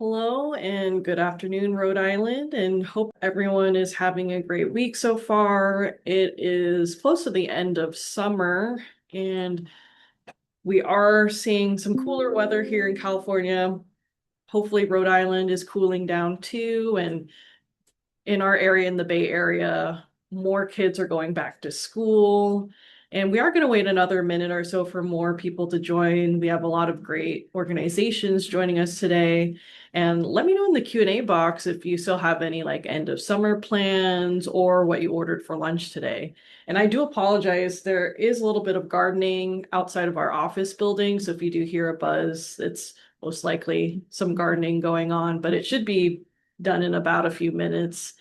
Hello and good afternoon, Rhode Island, and hope everyone is having a great week so far. It is close to the end of summer, and we are seeing some cooler weather here in California. Hopefully, Rhode Island is cooling down too, and in our area, in the Bay Area, more kids are going back to school. And we are going to wait another minute or so for more people to join. We have a lot of great organizations joining us today. And let me know in the Q&A box if you still have any like end of summer plans or what you ordered for lunch today. And I do apologize, there is a little bit of gardening outside of our office building. So if you do hear a buzz, it's most likely some gardening going on, but it should be done in about a few minutes.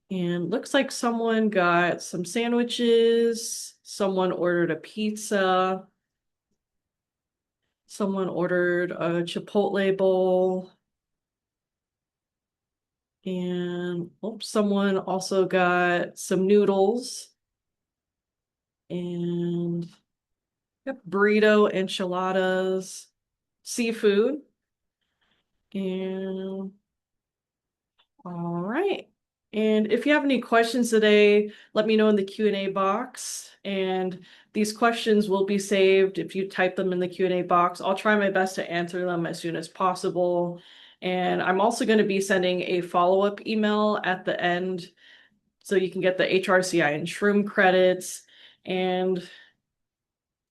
And looks like someone got some sandwiches, someone ordered a pizza, someone ordered a Chipotle bowl, and someone also got some noodles and yep, burrito, enchiladas, seafood, and all right. And if you have any questions today, let me know in the Q&A box. And these questions will be saved if you type them in the Q&A box. I'll try my best to answer them as soon as possible. And I'm also going to be sending a follow-up email at the end so you can get the HRCI and shroom credits. And let's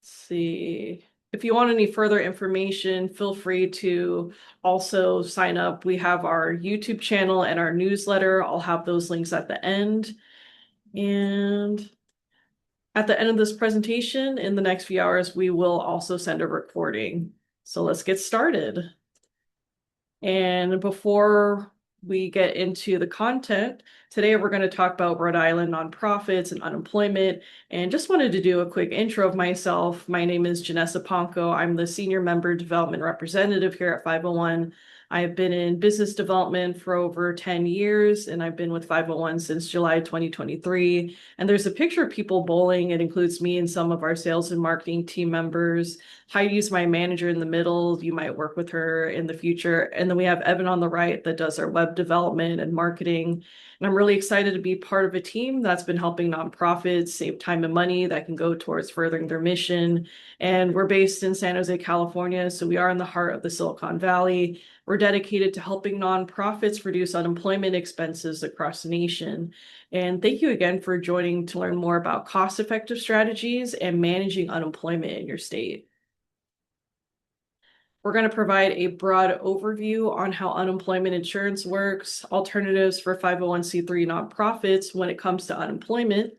see. If you want any further information, feel free to also sign up. We have our YouTube channel and our newsletter. I'll have those links at the end. And at the end of this presentation, in the next few hours, we will also send a recording. So let's get started. And before we get into the content, today we're going to talk about Rhode Island nonprofits and unemployment. And just wanted to do a quick intro of myself. My name is Janessa Ponco. I'm the Senior Member Development Representative here at 501. I have been in business development for over 10 years, and I've been with 501 since July 2023. And there's a picture of people bowling. It includes me and some of our sales and marketing team members. Heidi's my manager in the middle. You might work with her in the future. And then we have Evan on the right that does our web development and marketing. And I'm really excited to be part of a team that's been helping nonprofits save time and money that can go towards furthering their mission. And we're based in San Jose, California, so we are in the heart of the Silicon Valley. We're dedicated to helping nonprofits reduce unemployment expenses across the nation. And thank you again for joining to learn more about cost-effective strategies and managing unemployment in your state. We're going to provide a broad overview on how unemployment insurance works, alternatives for 501c3 nonprofits when it comes to unemployment,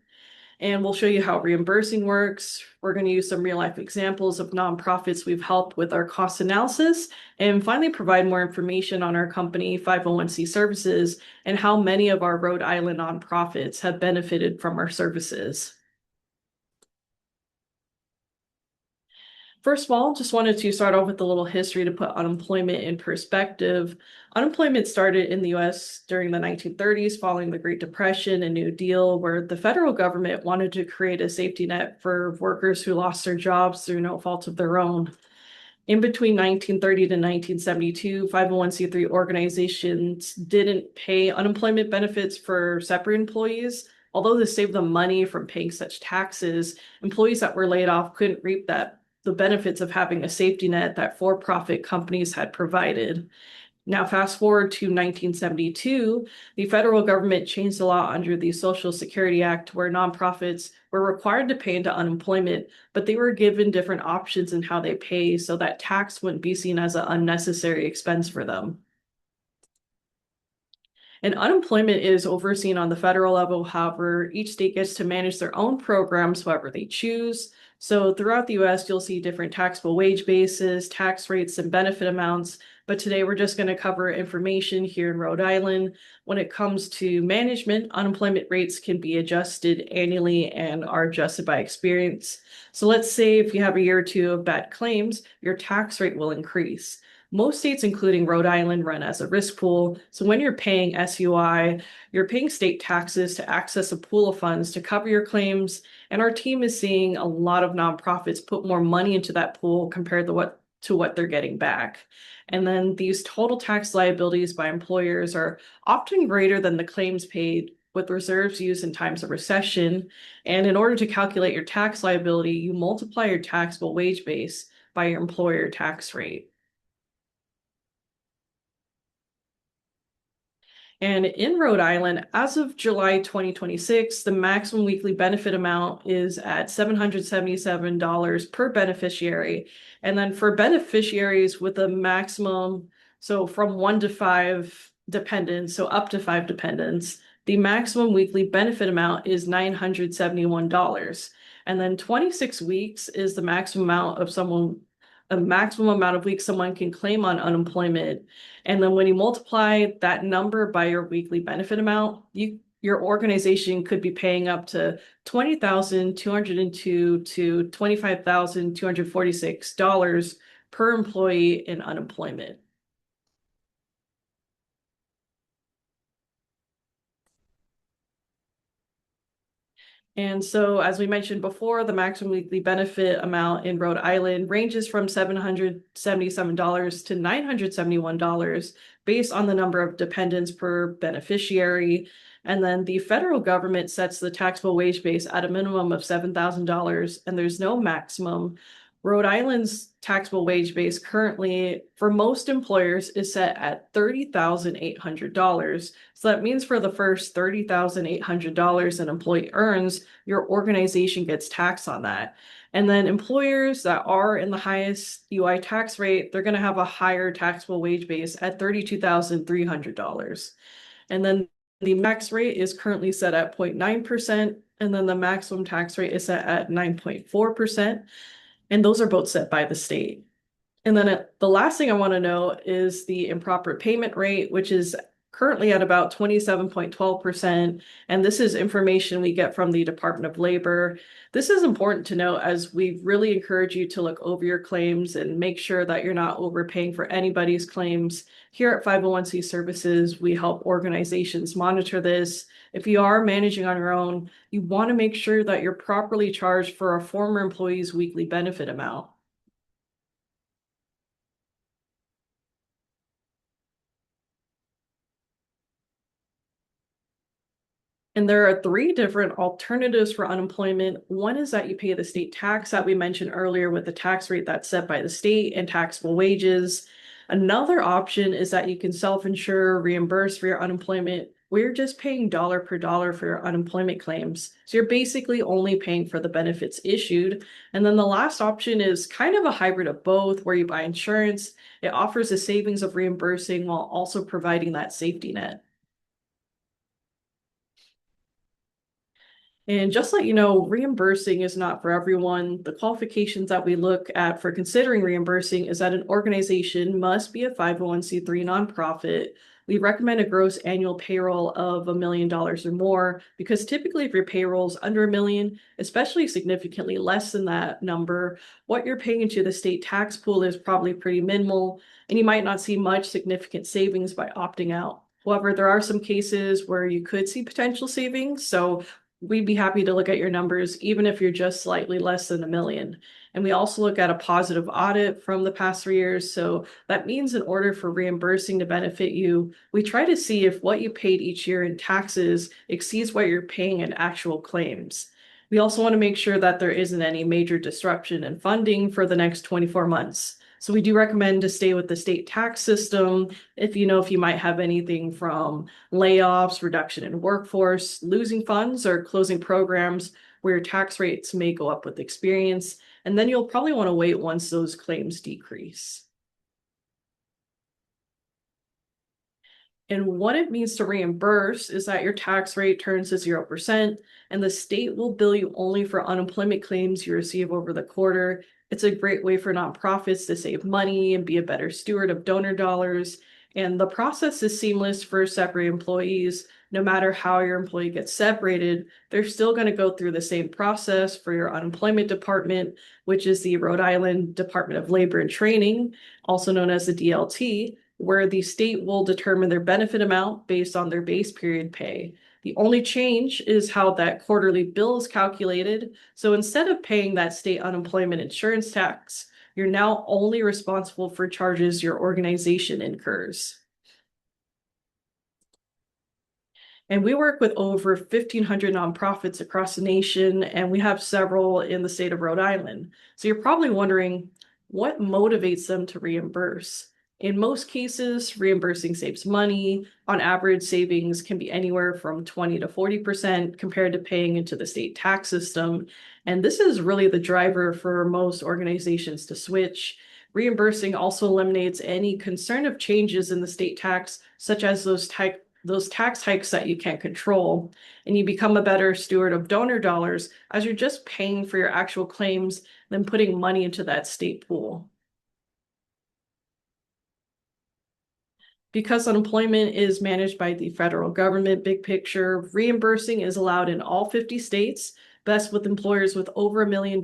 and we'll show you how reimbursing works. We're going to use some real-life examples of nonprofits we've helped with our cost analysis, and finally provide more information on our company 501c services and how many of our Rhode Island nonprofits have benefited from our services. First of all, just wanted to start off with a little history to put unemployment in perspective. Unemployment started in the US during the 1930s following the Great Depression and New Deal, where the federal government wanted to create a safety net for workers who lost their jobs through no fault of their own. In between 1930 to 1972, 501c3 organizations didn't pay unemployment benefits for separate employees. Although this saved them money from paying such taxes, employees that were laid off couldn't reap the benefits of having a safety net that for-profit companies had provided. Now, fast forward to 1972, the federal government changed the law under the Social Security Act where nonprofits were required to pay into unemployment, but they were given different options in how they pay so that tax wouldn't be seen as an unnecessary expense for them. And unemployment is overseen on the federal level. However, each state gets to manage their own programs however they choose. So throughout the US, you'll see different taxable wage bases, tax rates, and benefit amounts. But today we're just going to cover information here in Rhode Island. When it comes to management, unemployment rates can be adjusted annually and are adjusted by experience. So let's say if you have a year or two of bad claims, your tax rate will increase. Most states, including Rhode Island, run as a risk pool. So when you're paying SUI, you're paying state taxes to access a pool of funds to cover your claims. And our team is seeing a lot of nonprofits put more money into that pool compared to what to what they're getting back. And then these total tax liabilities by employers are often greater than the claims paid, with reserves used in times of recession. And in order to calculate your tax liability, you multiply your taxable wage base by your employer tax rate. And in Rhode Island, as of July 2026, the maximum weekly benefit amount is at $777 per beneficiary. And then for beneficiaries with a maximum, so from 1 to 5 dependents, so up to 5 dependents, the maximum weekly benefit amount is $971. And then 26 weeks is the maximum amount of a maximum amount of weeks someone can claim on unemployment. And then when you multiply that number by your weekly benefit amount, your organization could be paying up to $20,202 to $25,246 per employee in unemployment. And so, as we mentioned before, the maximum weekly benefit amount in Rhode Island ranges from $777 to $971 based on the number of dependents per beneficiary. And then the federal government sets the taxable wage base at a minimum of $7,000, and there's no maximum. Rhode Island's taxable wage base currently, for most employers, is set at $30,800. So that means for the first $30,800 an employee earns, your organization gets taxed on that. And then employers that are in the highest UI tax rate, they're going to have a higher taxable wage base at $32,300. And then the max rate is currently set at 0.9%, and then the maximum tax rate is set at 9.4%. And those are both set by the state. And then the last thing I want to know is the improper payment rate, which is currently at about 27.12%. And this is information we get from the Department of Labor. This is important to know as we really encourage you to look over your claims and make sure that you're not overpaying for anybody's claims. Here at 501c Services, we help organizations monitor this. If you are managing on your own, you want to make sure that you're properly charged for a former employee's weekly benefit amount. And there are 3 different alternatives for unemployment. One is that you pay the state tax that we mentioned earlier with the tax rate that's set by the state and taxable wages. Another option is that you can self-insure, reimburse for your unemployment. We're just paying dollar per dollar for your unemployment claims. So you're basically only paying for the benefits issued. And then the last option is kind of a hybrid of both, where you buy insurance. It offers a savings of reimbursing while also providing that safety net. And just let you know, reimbursing is not for everyone. The qualifications that we look at for considering reimbursing is that an organization must be a 501c3 nonprofit. We recommend a gross annual payroll of $1 million or more, because typically if your payroll is under $1 million, especially significantly less than that number, what you're paying into the state tax pool is probably pretty minimal, and you might not see much significant savings by opting out. However, there are some cases where you could see potential savings. So we'd be happy to look at your numbers, even if you're just slightly less than $1 million. And we also look at a positive audit from the past 3 years. So that means in order for reimbursing to benefit you, we try to see if what you paid each year in taxes exceeds what you're paying in actual claims. We also want to make sure that there isn't any major disruption in funding for the next 24 months. So we do recommend to stay with the state tax system if you might have anything from layoffs, reduction in workforce, losing funds, or closing programs where your tax rates may go up with experience. And then you'll probably want to wait once those claims decrease. And what it means to reimburse is that your tax rate turns to 0%, and the state will bill you only for unemployment claims you receive over the quarter. It's a great way for nonprofits to save money and be a better steward of donor dollars. And the process is seamless for separate employees. No matter how your employee gets separated, they're still going to go through the same process for your unemployment department, which is the Rhode Island Department of Labor and Training, also known as the DLT, where the state will determine their benefit amount based on their base period pay. The only change is how that quarterly bill is calculated. So instead of paying that state unemployment insurance tax, You're now only responsible for charges your organization incurs. And we work with over 1,500 nonprofits across the nation, and we have several in the state of Rhode Island. So you're probably wondering what motivates them to reimburse. In most cases, reimbursing saves money. On average, savings can be anywhere from 20 to 40% compared to paying into the state tax system. And this is really the driver for most organizations to switch. Reimbursing also eliminates any concern of changes in the state tax, such as those tax hikes that you can't control, and you become a better steward of donor dollars as you're just paying for your actual claims than putting money into that state pool. Because unemployment is managed by the federal government, big picture, reimbursing is allowed in all 50 states, best with employers with over $1 million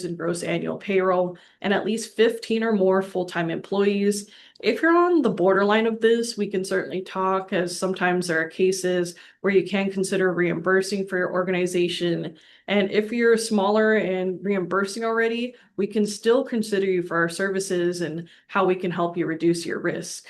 in gross annual payroll and at least 15 or more full-time employees. If you're on the borderline of this, we can certainly talk, as sometimes there are cases where you can consider reimbursing for your organization. And if you're smaller and reimbursing already, we can still consider you for our services and how we can help you reduce your risk.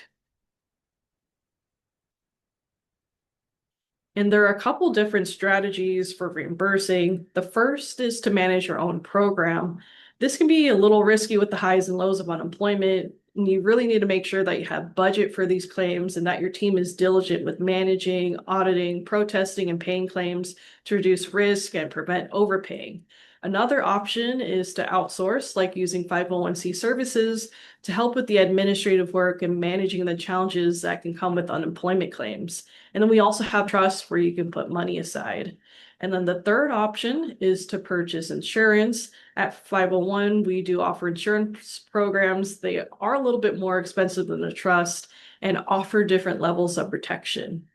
And there are a couple different strategies for reimbursing. The first is to manage your own program. This can be a little risky with the highs and lows of unemployment. And you really need to make sure that you have budget for these claims and that your team is diligent with managing, auditing, protesting, and paying claims to reduce risk and prevent overpaying. Another option is to outsource, like using 501c services to help with the administrative work and managing the challenges that can come with unemployment claims. And then we also have trusts where you can put money aside. And then the third option is to purchase insurance. At 501, we do offer insurance programs. They are a little bit more expensive than a trust and offer different levels of protection.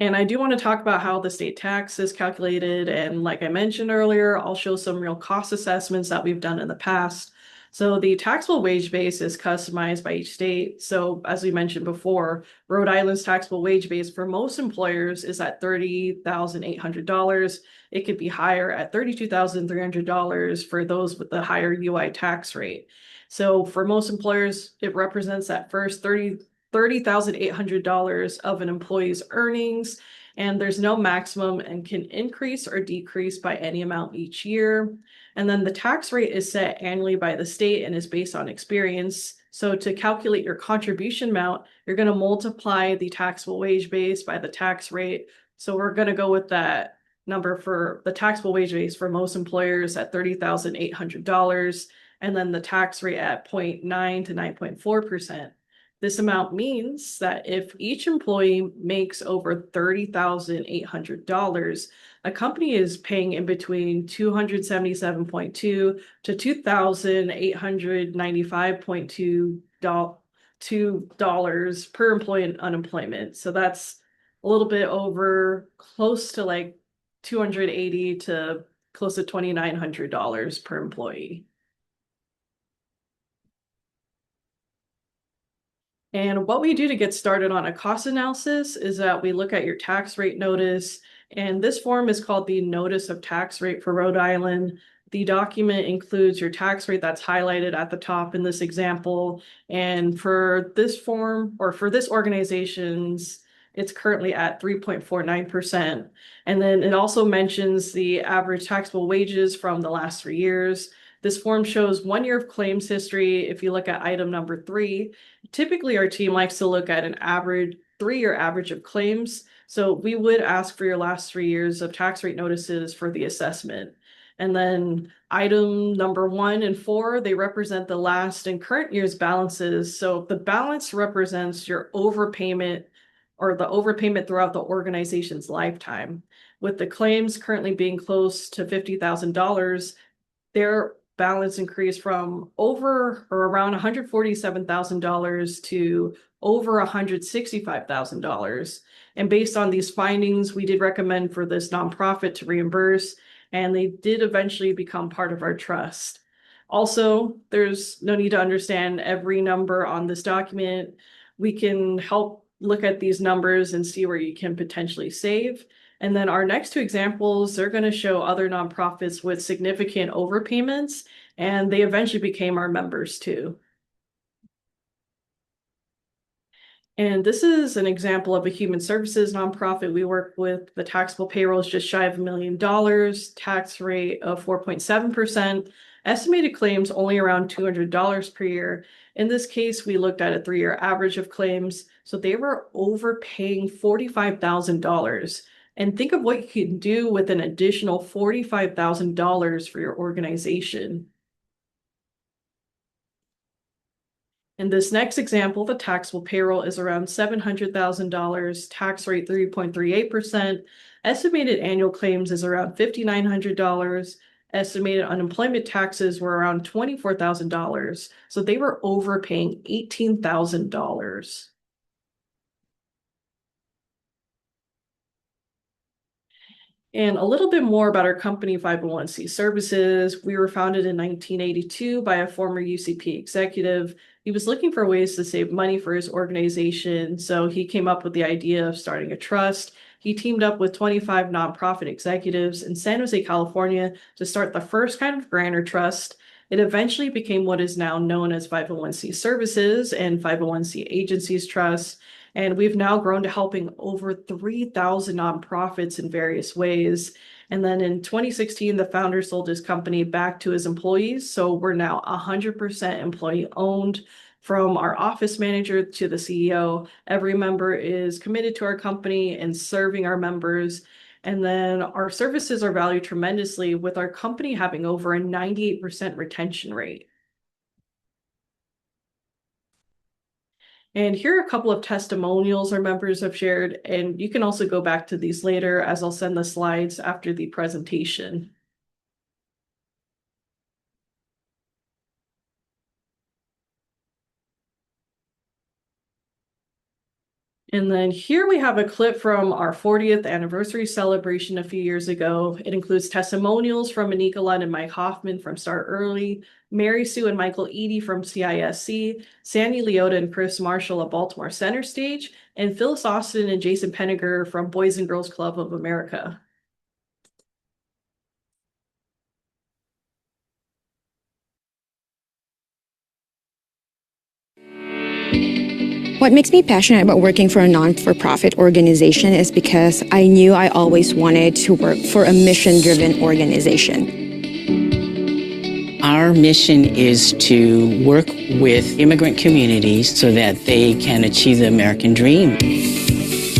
And I do want to talk about how the state tax is calculated. And like I mentioned earlier, I'll show some real cost assessments that we've done in the past. So the taxable wage base is customized by each state. So as we mentioned before, Rhode Island's taxable wage base for most employers is at $30,800. It could be higher at $32,300 for those with the higher UI tax rate. So for most employers, it represents that first $30,800 of an employee's earnings, and there's no maximum and can increase or decrease by any amount each year. And then the tax rate is set annually by the state and is based on experience. So to calculate your contribution amount, you're going to multiply the taxable wage base by the tax rate. So we're going to go with that number for the taxable wage base for most employers at $30,800, and then the tax rate at 0.9 to 9.4%. This amount means that if each employee makes over $30,800, a company is paying in between $277.2 to $2,895.2 per employee in unemployment. So that's a little bit over close to like 280 to close to $2,900 per employee. And what we do to get started on a cost analysis is that we look at your tax rate notice, and this form is called the Notice of Tax Rate for Rhode Island. The document includes your tax rate that's highlighted at the top in this example. And for this form, or for this organization's, it's currently at 3.49%. And then it also mentions the average taxable wages from the last 3 years. This form shows 1 year of claims history. If you look at item number 3, typically our team likes to look at an average 3-year average of claims. So we would ask for your last 3 years of tax rate notices for the assessment. And then item number 1 and 4, they represent the last and current year's balances. So the balance represents your overpayment or the overpayment throughout the organization's lifetime. With the claims currently being close to $50,000, their balance increased from over or around $147,000 to over $165,000. And based on these findings, we did recommend for this nonprofit to reimburse, and they did eventually become part of our trust. Also, there's no need to understand every number on this document. We can help look at these numbers and see where you can potentially save. And then our next two examples, they're going to show other nonprofits with significant overpayments, and they eventually became our members too. And this is an example of a human services nonprofit. We work with the taxable payroll is just shy of $1 million, tax rate of 4.7%, estimated claims only around $200 per year. In this case, we looked at a 3-year average of claims. So they were overpaying $45,000. And think of what you can do with an additional $45,000 for your organization. In this next example, the taxable payroll is around $700,000, tax rate 3.38%. Estimated annual claims is around $5,900. Estimated unemployment taxes were around $24,000. So they were overpaying $18,000. And a little bit more about our company 501c services. We were founded in 1982 by a former UCP executive. He was looking for ways to save money for his organization, so he came up with the idea of starting a trust. He teamed up with 25 nonprofit executives in San Jose, California, to start the first kind of grantor trust. It eventually became what is now known as 501c Services and 501c Agencies Trust. And we've now grown to helping over 3,000 nonprofits in various ways. And then in 2016, the founder sold his company back to his employees. So we're now 100% employee owned. From our office manager to the CEO, every member is committed to our company and serving our members. And then our services are valued tremendously, with our company having over a 98% retention rate. And here are a couple of testimonials our members have shared, and you can also go back to these later as I'll send the slides after the presentation. And then here we have a clip from our 40th anniversary celebration a few years ago. It includes testimonials from Anika Lund and Mike Hoffman from Start Early, Mary Sue and Michael Eady from CISC, Sandy Leota and Chris Marshall at Baltimore Center Stage, and Phyllis Austin and Jason Penniger from Boys and Girls Club of America. What makes me passionate about working for a non-for-profit organization is because I knew I always wanted to work for a mission-driven organization. Our mission is to work with immigrant communities so that they can achieve the American dream.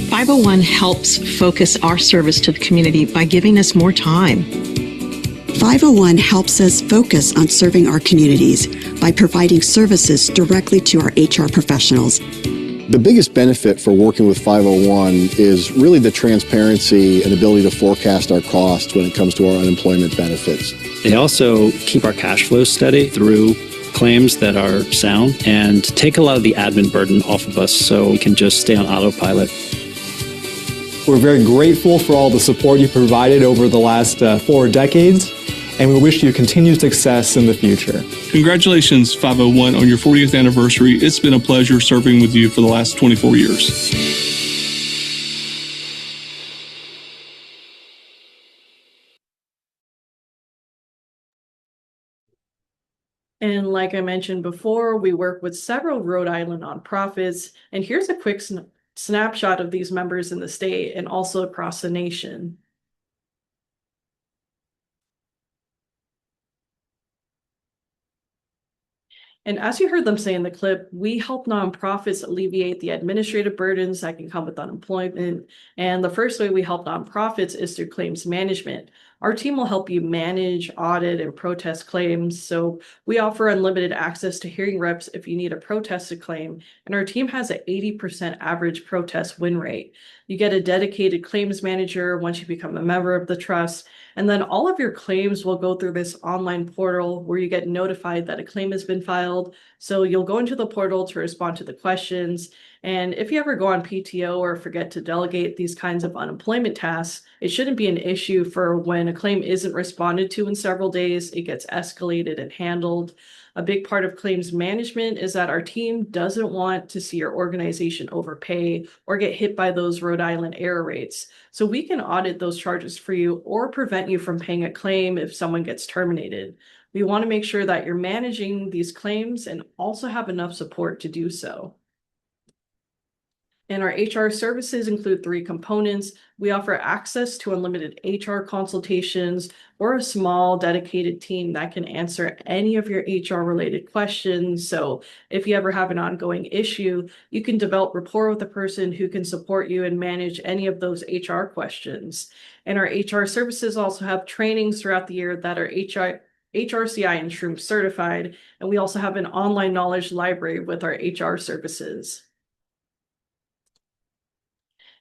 501 helps focus our service to the community by giving us more time. 501 helps us focus on serving our communities by providing services directly to our HR professionals. The biggest benefit for working with 501 is really the transparency and ability to forecast our costs when it comes to our unemployment benefits. They also keep our cash flow steady through claims that are sound and take a lot of the admin burden off of us so we can just stay on autopilot. We're very grateful for all the support you provided over the last 4 decades, and we wish you continued success in the future. Congratulations, 501, on your 40th anniversary. It's been a pleasure serving with you for the last 24 years. And like I mentioned before, we work with several Rhode Island nonprofits. And here's a quick snapshot of these members in the state and also across the nation. And as you heard them say in the clip, we help nonprofits alleviate the administrative burdens that can come with unemployment. And the first way we help nonprofits is through claims management. Our team will help you manage, audit, and protest claims. So we offer unlimited access to hearing reps if you need a protested claim. And our team has an 80% average protest win rate. You get a dedicated claims manager once you become a member of the trust. And then all of your claims will go through this online portal where you get notified that a claim has been filed. So you'll go into the portal to respond to the questions. And if you ever go on PTO or forget to delegate these kinds of unemployment tasks, it shouldn't be an issue for when when a claim isn't responded to in several days, it gets escalated and handled. A big part of claims management is that our team doesn't want to see your organization overpay or get hit by those Rhode Island error rates. So we can audit those charges for you or prevent you from paying a claim if someone gets terminated. We want to make sure that you're managing these claims and also have enough support to do so. And our HR services include 3 components. We offer access to unlimited HR consultations or a small dedicated team that can answer any of your HR related questions. So if you ever have an ongoing issue, you can develop rapport with a person who can support you and manage any of those HR questions. And our HR services also have trainings throughout the year that are HRCI and SHROOM certified. And we also have an online knowledge library with our HR services.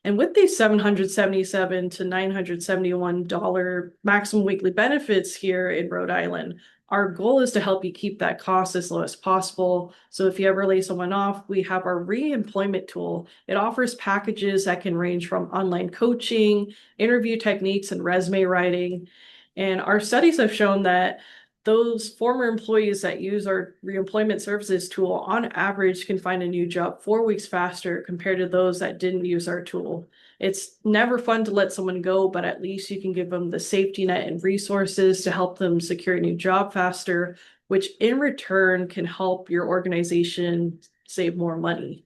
And with these $777 to $971 maximum weekly benefits here in Rhode Island, our goal is to help you keep that cost as low as possible. So if you ever lay someone off, we have our re-employment tool. It offers packages that can range from online coaching, interview techniques, and resume writing. And our studies have shown that those former employees that use our reemployment services tool on average can find a new job 4 weeks faster compared to those that didn't use our tool. It's never fun to let someone go, but at least you can give them the safety net and resources to help them secure a new job faster, which in return can help your organization save more money.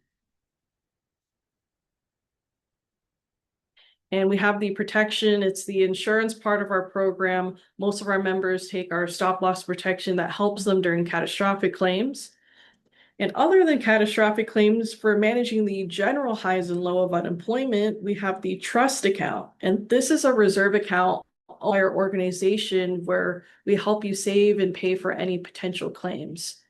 And we have the protection. It's the insurance part of our program. Most of our members take our stop loss protection that helps them during catastrophic claims. And other than catastrophic claims, for managing the general highs and low of unemployment, we have the trust account. And this is a reserve account by our organization where we help you save and pay for any potential claims.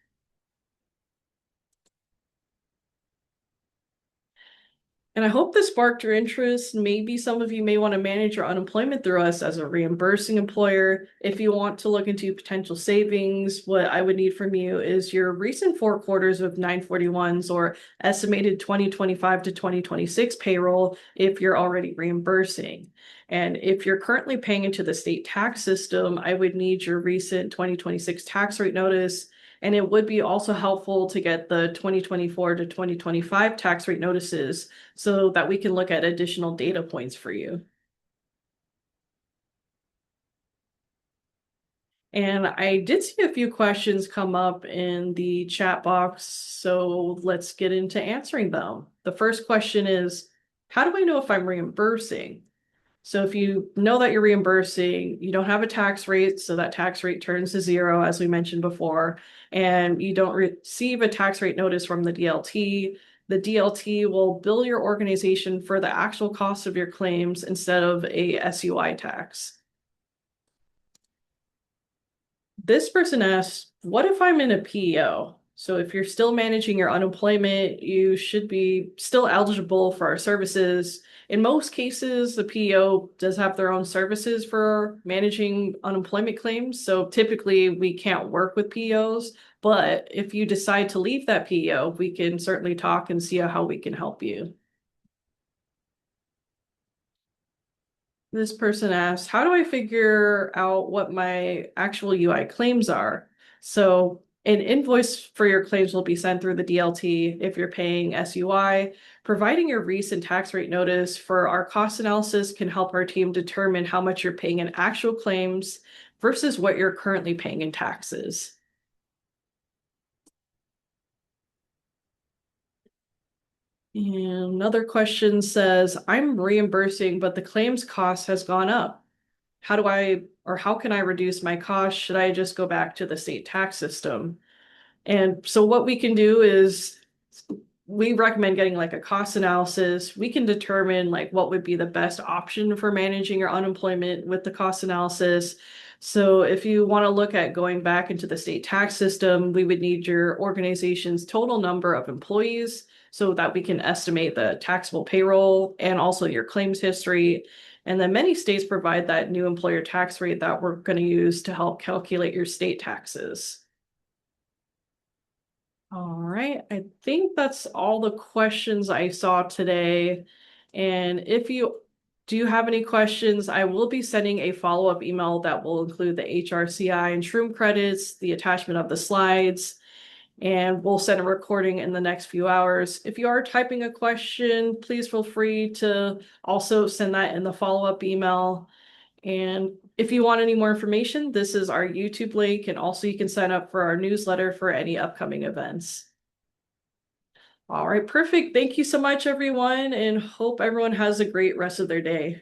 And I hope this sparked your interest. Maybe some of you may want to manage your unemployment through us as a reimbursing employer. If you want to look into potential savings, what I would need from you is your recent 4 quarters of 941s or estimated 2025 to 2026 payroll if you're already reimbursing. And if you're currently paying into the state tax system, I would need your recent 2026 tax rate notice. And it would be also helpful to get the 2024 to 2025 tax rate notices so that we can look at additional data points for you. And I did see a few questions come up in the chat box, so let's get into answering them. The first question is, how do I know if I'm reimbursing? So if you know that you're reimbursing, you don't have a tax rate, so that tax rate turns to 0, as we mentioned before, and you don't receive a tax rate notice from the DLT will bill your organization for the actual cost of your claims instead of a SUI tax. This person asks, what if I'm in a PEO? So if you're still managing your unemployment, you should be still eligible for our services. In most cases, the PEO does have their own services for managing unemployment claims. So typically we can't work with PEOs, but if you decide to leave that PEO, we can certainly talk and see how we can help you. This person asks, how do I figure out what my actual UI claims are? So an invoice for your claims will be sent through the DLT if you're paying SUI. Providing your recent tax rate notice for our cost analysis can help our team determine how much you're paying in actual claims versus what you're currently paying in taxes. And another question says, I'm reimbursing, but the claims cost has gone up. How can I reduce my cost? Should I just go back to the state tax system? And so what we can do is we recommend getting like a cost analysis. We can determine like what would be the best option for managing your unemployment with the cost analysis. So if you want to look at going back into the state tax system, we would need your organization's total number of employees so that we can estimate the taxable payroll and also your claims history. And then many states provide that new employer tax rate that we're going to use to help calculate your state taxes. All right, I think that's all the questions I saw today. And if you do you have any questions? I will be sending a follow-up email that will include the HRCI and Shroom credits, the attachment of the slides, and we'll send a recording in the next few hours. If you are typing a question, please feel free to also send that in the follow-up email. And if you want any more information, this is our YouTube link, and also you can sign up for our newsletter for any upcoming events. All right, perfect. Thank you so much, everyone, and hope everyone has a great rest of their day.